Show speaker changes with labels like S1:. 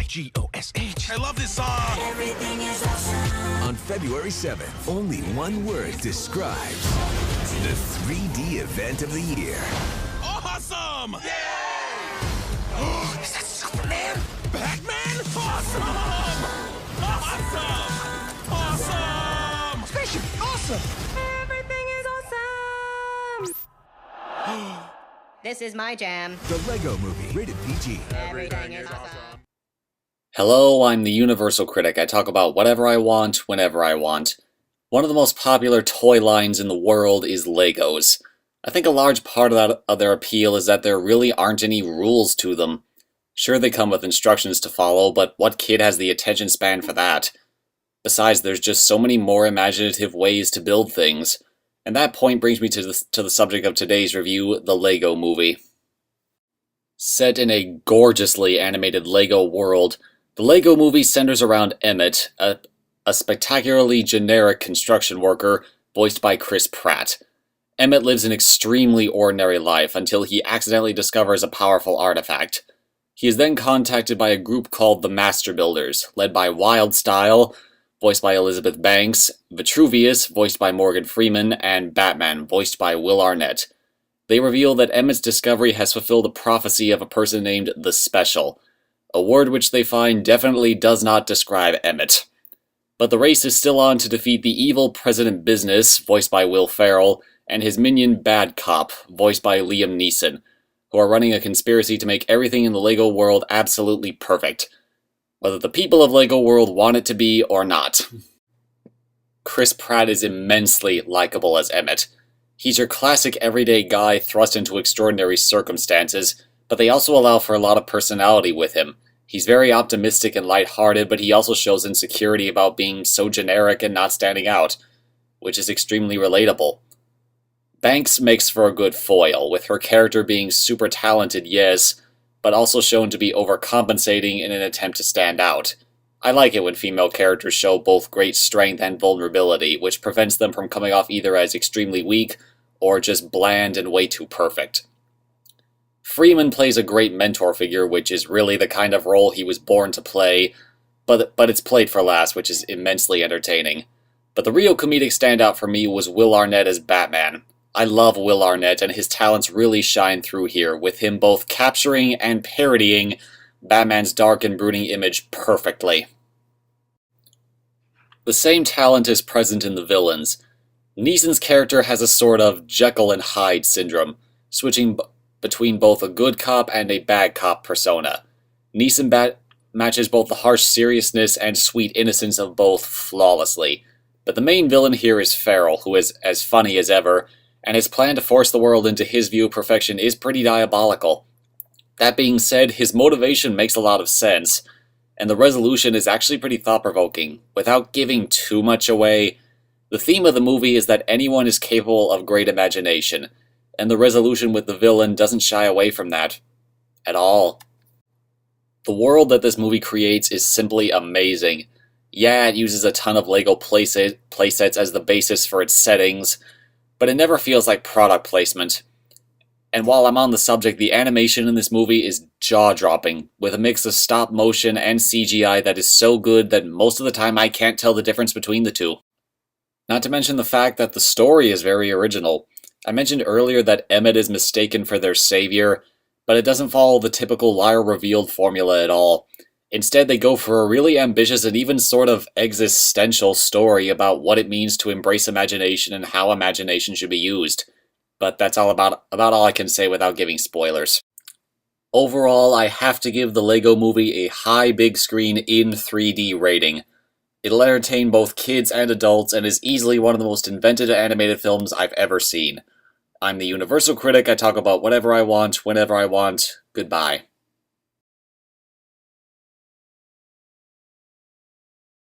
S1: I love this song.
S2: Everything is awesome.
S3: On February 7th, only one word describes the 3D event of the year.
S1: Awesome! Yay! Is that Superman? Batman? Awesome! Awesome! Awesome!
S4: Spaceship, awesome!
S5: Everything is awesome! This is my jam.
S3: The Lego Movie, rated PG.
S5: Everything is awesome.
S6: Hello, I'm the Universal Critic. I talk about whatever I want, whenever I want. One of the most popular toy lines in the world is Legos. I think a large part of their appeal is that there really aren't any rules to them. Sure, they come with instructions to follow, but what kid has the attention span for that? Besides, there's just so many more imaginative ways to build things. And that point brings me to the subject of today's review, the Lego Movie. Set in a gorgeously animated Lego world, the Lego Movie centers around Emmett, a spectacularly generic construction worker voiced by Chris Pratt. Emmett lives an extremely ordinary life until he accidentally discovers a powerful artifact. He is then contacted by a group called the Master Builders, led by Wild Style, voiced by Elizabeth Banks, Vitruvius, voiced by Morgan Freeman, and Batman, voiced by Will Arnett. They reveal that Emmett's discovery has fulfilled a prophecy of a person named the Special, a word which they find definitely does not describe Emmett. But the race is still on to defeat the evil President Business, voiced by Will Ferrell, and his minion Bad Cop, voiced by Liam Neeson, who are running a conspiracy to make everything in the Lego world absolutely perfect, whether the people of Lego World want it to be or not. Chris Pratt is immensely likable as Emmett. He's your classic everyday guy thrust into extraordinary circumstances, but they also allow for a lot of personality with him. He's very optimistic and lighthearted, but he also shows insecurity about being so generic and not standing out, which is extremely relatable. Banks makes for a good foil, with her character being super talented, yes, but also shown to be overcompensating in an attempt to stand out. I like it when female characters show both great strength and vulnerability, which prevents them from coming off either as extremely weak or just bland and way too perfect. Freeman plays a great mentor figure, which is really the kind of role he was born to play, but it's played for laughs, which is immensely entertaining. But the real comedic standout for me was Will Arnett as Batman. I love Will Arnett, and his talents really shine through here, with him both capturing and parodying Batman's dark and brooding image perfectly. The same talent is present in the villains. Neeson's character has a sort of Jekyll and Hyde syndrome, switching between both a good cop and a bad cop persona. Neeson matches both the harsh seriousness and sweet innocence of both flawlessly. But the main villain here is Ferrell, who is as funny as ever, and his plan to force the world into his view of perfection is pretty diabolical. That being said, his motivation makes a lot of sense, and the resolution is actually pretty thought-provoking. Without giving too much away, the theme of the movie is that anyone is capable of great imagination, and the resolution with the villain doesn't shy away from that at all. The world that this movie creates is simply amazing. Yeah, it uses a ton of Lego playsets as the basis for its settings, but it never feels like product placement. And while I'm on the subject, the animation in this movie is jaw-dropping, with a mix of stop motion and CGI that is so good that most of the time I can't tell the difference between the two. Not to mention the fact that the story is very original. I mentioned earlier that Emmett is mistaken for their savior, but it doesn't follow the typical liar-revealed formula at all. Instead, they go for a really ambitious and even sort of existential story about what it means to embrace imagination and how imagination should be used. But that's about all I can say without giving spoilers. Overall, I have to give the Lego Movie a high big screen in 3D rating. It'll entertain both kids and adults and is easily one of the most inventive animated films I've ever seen. I'm the Universal Critic. I talk about whatever I want, whenever I want. Goodbye.